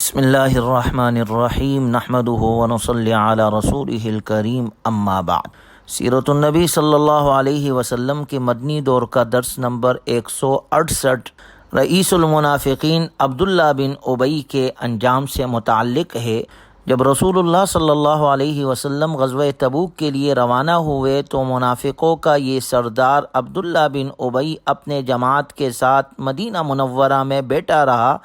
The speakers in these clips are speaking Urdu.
بسم اللہ الرحمن الرحیم نحمده ونصلی علی رسولہ الکریم اما بعد۔ سیرت النبی صلی اللہ علیہ وسلم کے مدنی دور کا درس نمبر 168 رئیس المنافقین عبداللہ بن ابی کے انجام سے متعلق ہے۔ جب رسول اللہ صلی اللہ علیہ وسلم غزوہ تبوک کے لیے روانہ ہوئے تو منافقوں کا یہ سردار عبداللہ بن ابی اپنے جماعت کے ساتھ مدینہ منورہ میں بیٹھا رہا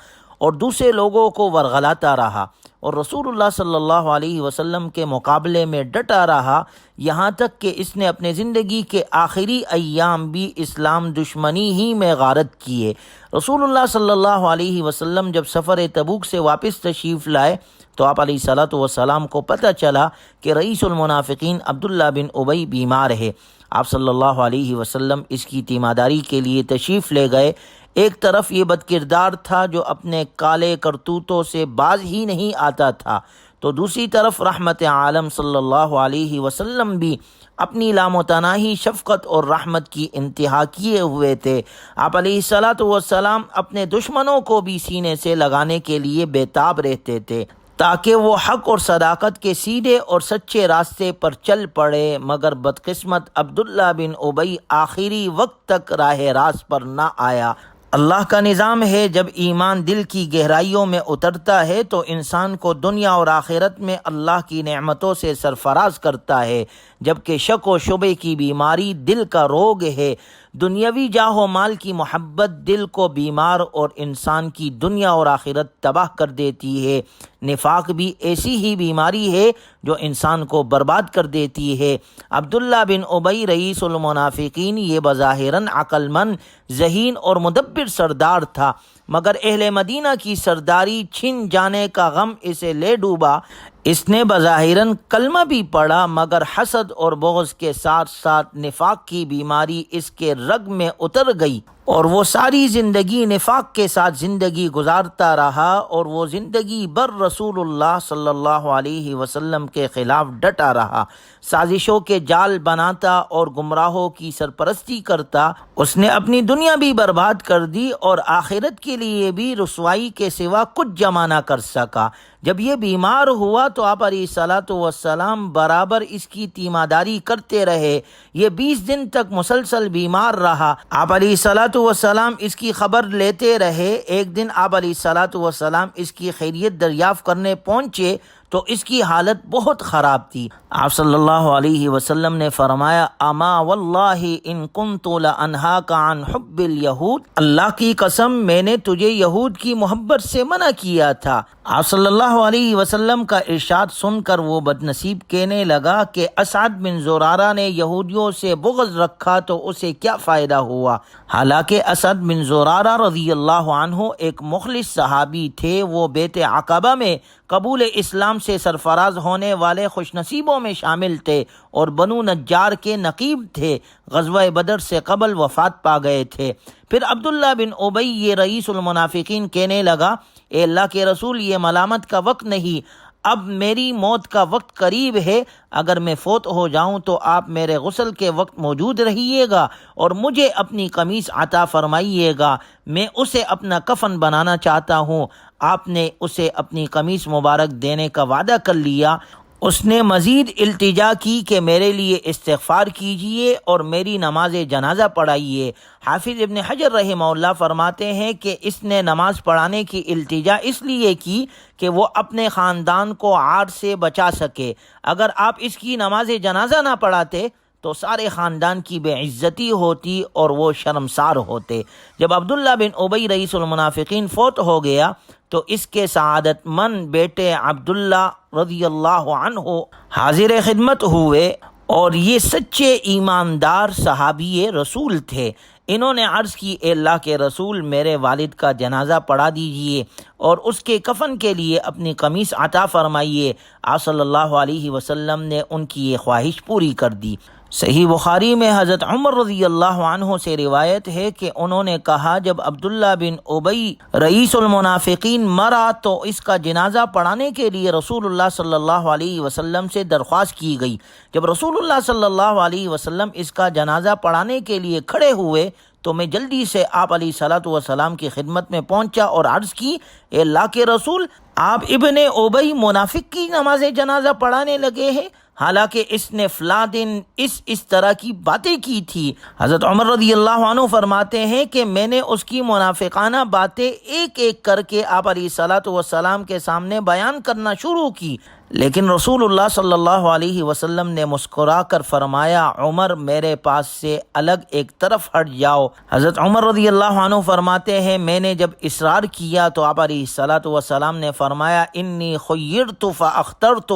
اور دوسرے لوگوں کو ورغلاتا رہا اور رسول اللہ صلی اللہ علیہ وسلم کے مقابلے میں ڈٹا رہا، یہاں تک کہ اس نے اپنے زندگی کے آخری ایام بھی اسلام دشمنی ہی میں غارت کیے۔ رسول اللہ صلی اللہ علیہ وسلم جب سفر تبوک سے واپس تشریف لائے تو آپ علیہ الصلوۃ والسلام کو پتہ چلا کہ رئیس المنافقین عبداللہ بن ابی بیمار ہے۔ آپ صلی اللہ علیہ وسلم اس کی تیمارداری کے لیے تشریف لے گئے۔ ایک طرف یہ بدکردار تھا جو اپنے کالے کرتوتوں سے باز ہی نہیں آتا تھا، تو دوسری طرف رحمت عالم صلی اللہ علیہ وسلم بھی اپنی لامتناہی شفقت اور رحمت کی انتہا کیے ہوئے تھے۔ آپ علیہ الصلوۃ والسلام اپنے دشمنوں کو بھی سینے سے لگانے کے لیے بےتاب رہتے تھے تاکہ وہ حق اور صداقت کے سیدھے اور سچے راستے پر چل پڑے، مگر بدقسمت عبداللہ بن ابی آخری وقت تک راہ راست پر نہ آیا۔ اللہ کا نظام ہے، جب ایمان دل کی گہرائیوں میں اترتا ہے تو انسان کو دنیا اور آخرت میں اللہ کی نعمتوں سے سرفراز کرتا ہے، جبکہ شک و شبے کی بیماری دل کا روگ ہے۔ دنیاوی جاہ و مال کی محبت دل کو بیمار اور انسان کی دنیا اور آخرت تباہ کر دیتی ہے۔ نفاق بھی ایسی ہی بیماری ہے جو انسان کو برباد کر دیتی ہے۔ عبداللہ بن ابی رئیس المنافقین یہ بظاہراً عقل مند، ذہین اور مدبر سردار تھا، مگر اہل مدینہ کی سرداری چھن جانے کا غم اسے لے ڈوبا۔ اس نے بظاہراً کلمہ بھی پڑھا، مگر حسد اور بغض کے ساتھ ساتھ نفاق کی بیماری اس کے رگ میں اتر گئی اور وہ ساری زندگی نفاق کے ساتھ زندگی گزارتا رہا اور وہ زندگی بھر رسول اللہ صلی اللہ علیہ وسلم کے خلاف ڈٹا رہا، سازشوں کے جال بناتا اور گمراہوں کی سرپرستی کرتا۔ اس نے اپنی دنیا بھی برباد کر دی اور آخرت کے لیے بھی رسوائی کے سوا کچھ جمع نہ کر سکا۔ جب یہ بیمار ہوا تو آپ علیہ الصلوۃ والسلام برابر اس کی تیمارداری کرتے رہے۔ یہ 20 دن تک مسلسل بیمار رہا۔ آپ علیہ الصلوۃ والسلام اس کی خبر لیتے رہے۔ ایک دن آپ علیہ الصلوۃ والسلام اس کی خیریت دریافت کرنے پہنچے تو اس کی حالت بہت خراب تھی۔ آپ صلی اللہ علیہ وسلم نے فرمایا، اما واللہ ان کنت لانہاک عن حب الیہود، اللہ کی قسم میں نے تجھے یہود کی محبت سے منع کیا تھا۔ آپ صلی اللہ علیہ وسلم کا ارشاد سن کر وہ بدنصیب کہنے لگا کہ اسعد بن زرارہ نے یہودیوں سے بغض رکھا تو اسے کیا فائدہ ہوا؟ حالانکہ اسعد بن زرارہ رضی اللہ عنہ ایک مخلص صحابی تھے، وہ بیعت عقبہ میں قبول اسلام سے سرفراز ہونے والے خوش نصیبوں میں شامل تھے اور بنو نجار کے نقیب تھے، غزوہ بدر سے قبل وفات پا گئے تھے۔ پھر عبداللہ بن ابی یہ رئیس المنافقین کہنے لگا، اے اللہ کے رسول، یہ ملامت کا وقت نہیں، اب میری موت کا وقت قریب ہے، اگر میں فوت ہو جاؤں تو آپ میرے غسل کے وقت موجود رہیے گا اور مجھے اپنی قمیص عطا فرمائیے گا، میں اسے اپنا کفن بنانا چاہتا ہوں۔ آپ نے اسے اپنی قمیص مبارک دینے کا وعدہ کر لیا۔ اس نے مزید التجا کی کہ میرے لیے استغفار کیجیے اور میری نماز جنازہ پڑھائیے۔ حافظ ابن حجر رحمہ اللہ فرماتے ہیں کہ اس نے نماز پڑھانے کی التجا اس لیے کی کہ وہ اپنے خاندان کو عار سے بچا سکے۔ اگر آپ اس کی نماز جنازہ نہ پڑھاتے تو سارے خاندان کی بے عزتی ہوتی اور وہ شرمسار ہوتے۔ جب عبداللہ بن ابی رئیس المنافقین فوت ہو گیا تو اس کے سعادت مند بیٹے عبداللہ رضی اللہ عنہ حاضر خدمت ہوئے اور یہ سچے ایماندار صحابی رسول تھے۔ انہوں نے عرض کی، اے اللہ کے رسول، میرے والد کا جنازہ پڑھا دیجیے اور اس کے کفن کے لیے اپنی قمیص عطا فرمائیے۔ آپ صلی اللہ علیہ وسلم نے ان کی یہ خواہش پوری کر دی۔ صحیح بخاری میں حضرت عمر رضی اللہ عنہ سے روایت ہے کہ انہوں نے کہا، جب عبداللہ بن ابی رئیس المنافقین مرا تو اس کا جنازہ پڑھانے کے لیے رسول اللہ صلی اللہ علیہ وسلم سے درخواست کی گئی۔ جب رسول اللہ صلی اللہ علیہ وسلم اس کا جنازہ پڑھانے کے لیے کھڑے ہوئے تو میں جلدی سے آپ علیہ الصلوۃ والسلام کی خدمت میں پہنچا اور عرض کی، اے اللہ کے رسول، آپ ابن ابی منافق کی نماز جنازہ پڑھانے لگے ہیں، حالانکہ اس نے فلاں دن اس طرح کی باتیں کی تھی۔ حضرت عمر رضی اللہ عنہ فرماتے ہیں کہ میں نے اس کی منافقانہ باتیں ایک ایک کر کے آپ علیہ الصلوۃ والسلام کے سامنے بیان کرنا شروع کی، لیکن رسول اللہ صلی اللہ علیہ وسلم نے مسکرا کر فرمایا، عمر میرے پاس سے الگ ایک طرف ہٹ جاؤ۔ حضرت عمر رضی اللہ عنہ فرماتے ہیں میں نے جب اصرار کیا تو آپ علیہ الصلوۃ والسلام نے فرمایا، انی خیرت فاخترت،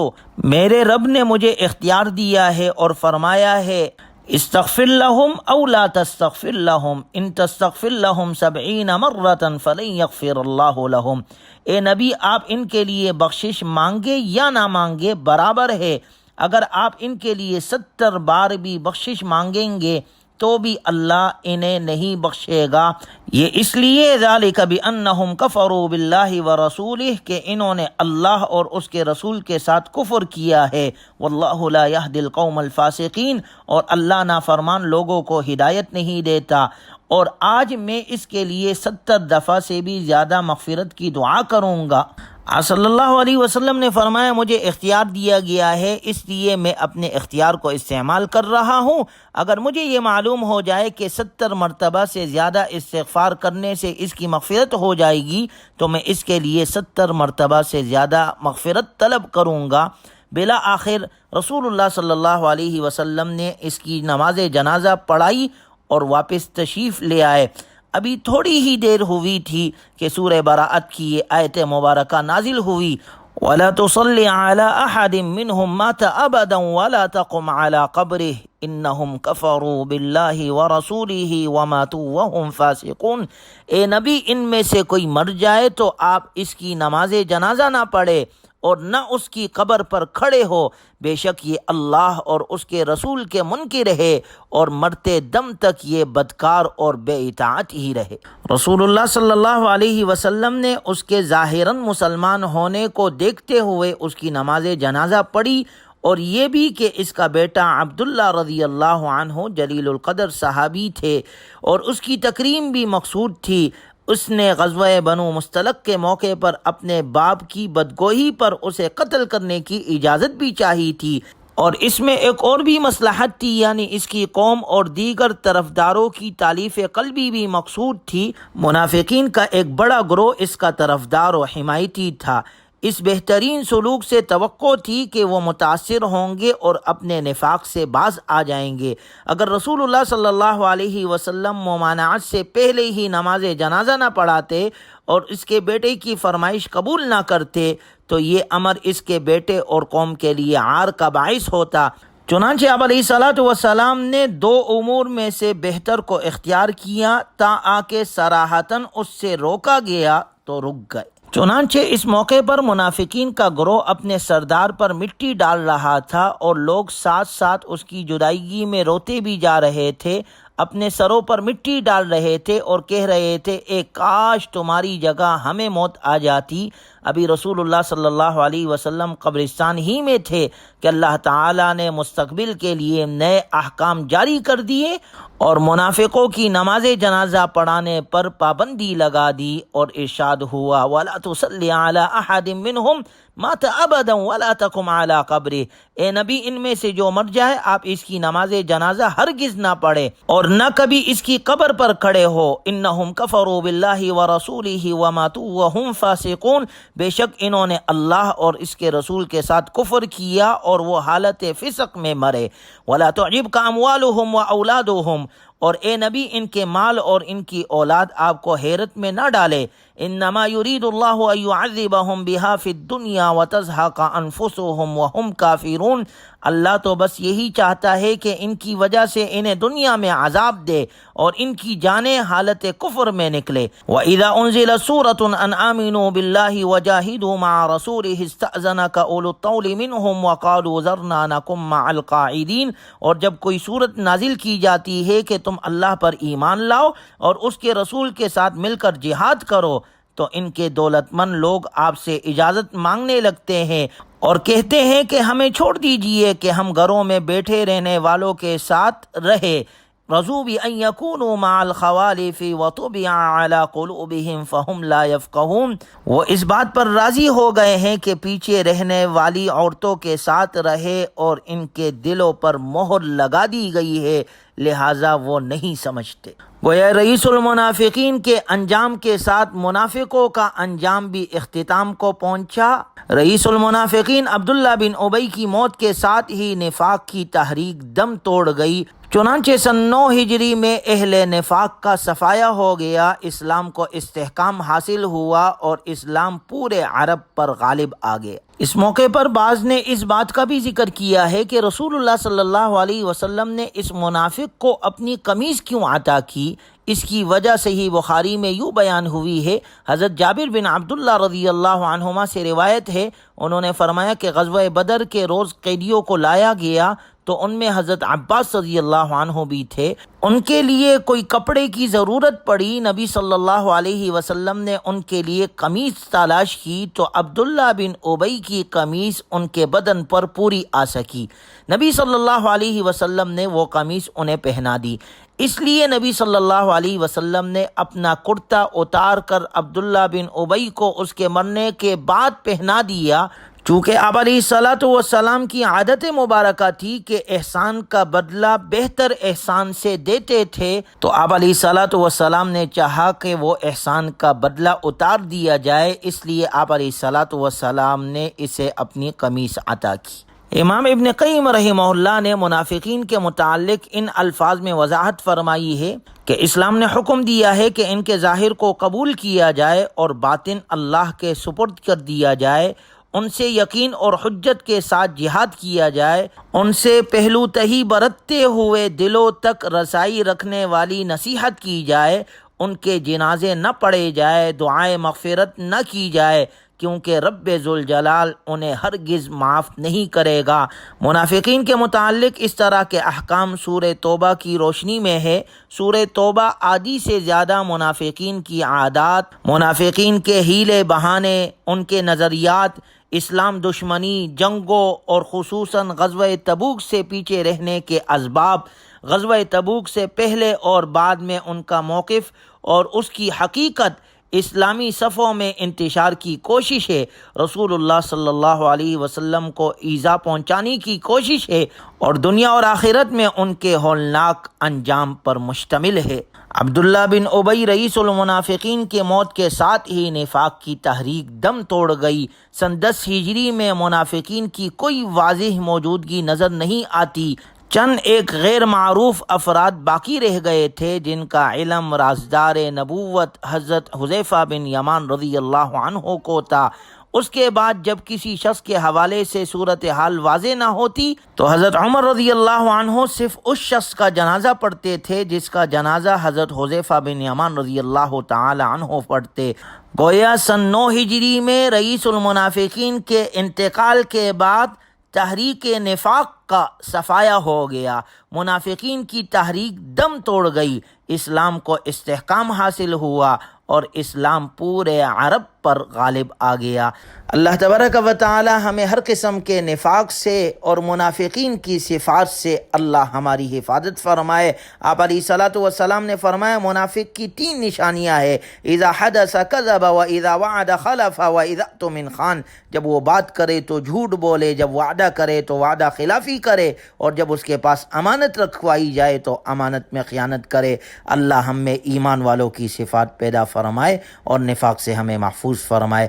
میرے رب نے مجھے اختیار دیا ہے اور فرمایا ہے، استغفر لهم او لا تستغفر لهم ان تستغفر لهم 70 مرة فلن يغفر اللہ لهم۔ اے نبی، آپ ان کے لیے بخشش مانگے یا نہ مانگے برابر ہے، اگر آپ ان کے لیے 70 بار بھی بخشش مانگیں گے تو بھی اللہ انہیں نہیں بخشے گا۔ یہ اس لیے ذالک بانہم کفروا باللہ ورسولہ، کہ انہوں نے اللہ اور اس کے رسول کے ساتھ کفر کیا ہے، واللہ لا یہدی القوم الفاسقین، اور اللہ نافرمان لوگوں کو ہدایت نہیں دیتا۔ اور آج میں اس کے لیے 70 دفعہ سے بھی زیادہ مغفرت کی دعا کروں گا۔ آپ صلی اللہ علیہ وسلم نے فرمایا، مجھے اختیار دیا گیا ہے، اس لیے میں اپنے اختیار کو استعمال کر رہا ہوں۔ اگر مجھے یہ معلوم ہو جائے کہ 70 مرتبہ سے زیادہ استغفار کرنے سے اس کی مغفرت ہو جائے گی تو میں اس کے لیے 70 مرتبہ سے زیادہ مغفرت طلب کروں گا۔ بالآخر رسول اللہ صلی اللہ علیہ وسلم نے اس کی نماز جنازہ پڑھائی اور واپس تشریف لے آئے۔ ابھی تھوڑی ہی دیر ہوئی تھی کہ سورہ براءت کی یہ آیت مبارکہ نازل ہوئی، وَلَا تُصَلِّ عَلَىٰ أَحَدٍ مِّنْهُمْ مَاتَ أَبَدًا وَلَا تَقُمْ عَلَىٰ قَبْرِهِ إِنَّهُمْ كَفَرُوا بِاللَّهِ وَرَسُولِهِ وَمَاتُوا وَهُمْ فَاسِقُونَ۔ اے نبی، ان میں سے کوئی مر جائے تو آپ اس کی نماز جنازہ نہ پڑھے اور نہ اس کی قبر پر کھڑے ہو، بے شک یہ اللہ اور اس کے رسول کے منکر ہے اور مرتے دم تک یہ بدکار اور بے اطاعت ہی رہے۔ رسول اللہ صلی اللہ علیہ وسلم نے اس کے ظاہراً مسلمان ہونے کو دیکھتے ہوئے اس کی نماز جنازہ پڑھی، اور یہ بھی کہ اس کا بیٹا عبداللہ رضی اللہ عنہ جلیل القدر صحابی تھے اور اس کی تکریم بھی مقصود تھی۔ اس نے غزوہ بنو مستلق کے موقع پر اپنے باپ کی بدگوئی پر اسے قتل کرنے کی اجازت بھی چاہی تھی، اور اس میں ایک اور بھی مصلحت تھی، یعنی اس کی قوم اور دیگر طرفداروں کی تالیف قلبی بھی مقصود تھی۔ منافقین کا ایک بڑا گروہ اس کا طرفدار و حمایتی تھا۔ اس بہترین سلوک سے توقع تھی کہ وہ متاثر ہوں گے اور اپنے نفاق سے باز آ جائیں گے۔ اگر رسول اللہ صلی اللہ علیہ وسلم ممانعت سے پہلے ہی نماز جنازہ نہ پڑھاتے اور اس کے بیٹے کی فرمائش قبول نہ کرتے تو یہ امر اس کے بیٹے اور قوم کے لیے عار کا باعث ہوتا۔ چنانچہ آپ علیہ الصلوۃ والسلام نے 2 امور میں سے بہتر کو اختیار کیا، تاکہ صراحتاً اس سے روکا گیا تو رک گئے۔ چنانچہ اس موقع پر منافقین کا گروہ اپنے سردار پر مٹی ڈال رہا تھا اور لوگ ساتھ ساتھ اس کی جدائیگی میں روتے بھی جا رہے تھے، اپنے سروں پر مٹی ڈال رہے تھے اور کہہ رہے تھے، اے کاش تمہاری جگہ ہمیں موت آ جاتی۔ ابھی رسول اللہ صلی اللہ علیہ وسلم قبرستان ہی میں تھے کہ اللہ تعالیٰ نے مستقبل کے لیے نئے احکام جاری کر دیے اور منافقوں کی نماز جنازہ پڑھانے پر پابندی لگا دی، اور ارشاد ہوا، وَلَا تُصَلِّ عَلَىٰ أَحَدٍ مِّنْهُمْ مَاتَ أَبَدًا وَلَا تَقُمْ عَلَىٰ قَبْرِهِ۔ اے نبی، ان میں سے جو مر جائے آپ اس کی نماز جنازہ ہرگز نہ پڑھے اور نہ کبھی اس کی قبر پر کھڑے ہو۔ إِنَّهُمْ كَفَرُوا بِاللَّهِ وَرَسُولِهِ وَمَاتُوا وَهُمْ فَاسِقُونَ۔ بے شک انہوں نے اللہ اور اس کے رسول کے ساتھ کفر کیا اور وہ حالت فسق میں مرے۔ وَلَا تُعْجِبْكَ أَمْوَالُهُمْ وَأَوْلَادُهُمْ، اور اے نبی ان کے مال اور ان کی اولاد آپ کو حیرت میں نہ ڈالے۔ انما یرید اللہ ان یعذبہم بہا فی الدنیا وتزہق انفسہم وہم کافرون۔ اللہ تو بس یہی چاہتا ہے کہ ان کی وجہ سے انہیں دنیا میں عذاب دے اور ان کی جانیں حالت کفر میں نکلے۔ وَإِذَا أُنزِلَتْ سُورَةٌ أَنْ آمِنُوا بِاللَّهِ وَجَاهِدُوا مَعَ رَسُولِهِ اسْتَأْذَنَكَ أُولُو الطَّوْلِ مِنْهُمْ وَقَالُوا ذَرْنَا نَكُن مَّعَ الْقَاعِدِينَ۔ اور جب کوئی صورت نازل کی جاتی ہے کہ تم اللہ پر ایمان لاؤ اور اس کے رسول کے ساتھ مل کر جہاد کرو، تو ان کے دولت مند لوگ آپ سے اجازت مانگنے لگتے ہیں اور کہتے ہیں کہ ہمیں چھوڑ دیجئے کہ ہم گھروں میں بیٹھے رہنے والوں کے ساتھ رہے۔ رضوا بأن يكونوا مع الخوالف وطبع على قلوبهم فهم لا يفقهون، وہ اس بات پر راضی ہو گئے ہیں کہ پیچھے رہنے والی عورتوں کے ساتھ رہے اور ان کے دلوں پر مہر لگا دی گئی ہے، لہٰذا وہ نہیں سمجھتے۔ گویا رئیس المنافقین کے انجام کے ساتھ منافقوں کا انجام بھی اختتام کو پہنچا۔ رئیس المنافقین عبداللہ بن ابی کی موت کے ساتھ ہی نفاق کی تحریک دم توڑ گئی، چنانچہ سن 9 ہجری میں اہل نفاق کا صفایہ ہو گیا، اسلام کو استحکام حاصل ہوا اور اسلام پورے عرب پر غالب آ گیا۔ اس موقع پر بعض نے اس بات کا بھی ذکر کیا ہے کہ رسول اللہ صلی اللہ علیہ وسلم نے اس منافق کو اپنی قمیص کیوں عطا کی؟ اس کی وجہ صحیح بخاری میں یوں بیان ہوئی ہے، حضرت جابر بن عبداللہ رضی اللہ عنہما سے روایت ہے، انہوں نے فرمایا کہ غزوہ بدر کے روز قیدیوں کو لایا گیا تو ان میں حضرت عباس رضی اللہ عنہ بھی تھے، ان کے لیے کوئی کپڑے کی ضرورت پڑی، نبی صلی اللہ علیہ وسلم نے ان کے لیے قمیص تلاش کی تو عبداللہ بن ابی کی قمیص ان کے بدن پر پوری آ سکی، نبی صلی اللہ علیہ وسلم نے وہ قمیص انہیں پہنا دی، اس لیے نبی صلی اللہ علیہ وسلم نے اپنا کرتا اتار کر عبداللہ بن ابی کو اس کے مرنے کے بعد پہنا دیا، چونکہ آپ علیہ الصلاۃ والسلام کی عادت مبارکہ تھی کہ احسان کا بدلہ بہتر احسان سے دیتے تھے، تو آپ علیہ الصلاۃ والسلام نے چاہا کہ وہ احسان کا بدلہ اتار دیا جائے، اس لیے آپ علیہ الصلاۃ والسلام نے اسے اپنی قمیص عطا کی۔ امام ابن قیم رحمہ اللہ نے منافقین کے متعلق ان الفاظ میں وضاحت فرمائی ہے کہ اسلام نے حکم دیا ہے کہ ان کے ظاہر کو قبول کیا جائے اور باطن اللہ کے سپرد کر دیا جائے، ان سے یقین اور حجت کے ساتھ جہاد کیا جائے، ان سے پہلو تہی برتتے ہوئے دلوں تک رسائی رکھنے والی نصیحت کی جائے، ان کے جنازے نہ پڑھے جائے، دعائے مغفرت نہ کی جائے، کیونکہ رب ذوالجلال انہیں ہرگز معاف نہیں کرے گا۔ منافقین کے متعلق اس طرح کے احکام سورہ توبہ کی روشنی میں ہے۔ سورہ توبہ آدھی سے زیادہ منافقین کی عادات، منافقین کے حیلے بہانے، ان کے نظریات، اسلام دشمنی، جنگوں اور خصوصاً غزوہ تبوک سے پیچھے رہنے کے اسباب، غزوہ تبوک سے پہلے اور بعد میں ان کا موقف اور اس کی حقیقت، اسلامی صفوں میں انتشار کی کوشش ہے، رسول اللہ صلی اللہ علیہ وسلم کو ایذا پہنچانے کی کوشش ہے اور دنیا اور آخرت میں ان کے ہولناک انجام پر مشتمل ہے۔ عبداللہ بن ابی رئیس المنافقین کے موت کے ساتھ ہی نفاق کی تحریک دم توڑ گئی۔ سن 10 ہجری میں منافقین کی کوئی واضح موجودگی نظر نہیں آتی، چند ایک غیر معروف افراد باقی رہ گئے تھے جن کا علم رازدار نبوت حضرت حذیفہ بن یمان رضی اللہ عنہ کو تھا۔ اس کے بعد جب کسی شخص کے حوالے سے صورتحال واضح نہ ہوتی تو حضرت عمر رضی اللہ عنہ صرف اس شخص کا جنازہ پڑھتے تھے جس کا جنازہ حضرت حذیفہ بن یمان رضی اللہ تعالی عنہ پڑھتے۔ گویا سن 9 ہجری میں رئیس المنافقین کے انتقال کے بعد تحریک نفاق کا صفایہ ہو گیا، منافقین کی تحریک دم توڑ گئی، اسلام کو استحکام حاصل ہوا اور اسلام پورے عرب پر غالب آ گیا۔ اللہ تبارک و تعالی ہمیں ہر قسم کے نفاق سے اور منافقین کی صفات سے اللہ ہماری حفاظت فرمائے۔ آپ علیہ الصلاۃ والسلام نے فرمایا منافق کی 3 نشانیاں ہیں، اذا حدث کذب واذا وعد خلف واذا اؤتمن خان، جب وہ بات کرے تو جھوٹ بولے، جب وعدہ کرے تو وعدہ خلافی کرے، اور جب اس کے پاس امانت رکھوائی جائے تو امانت میں خیانت کرے۔ اللہ ہم میں ایمان والوں کی صفات پیدا فرمائے اور نفاق سے ہمیں محفوظ فرمائے۔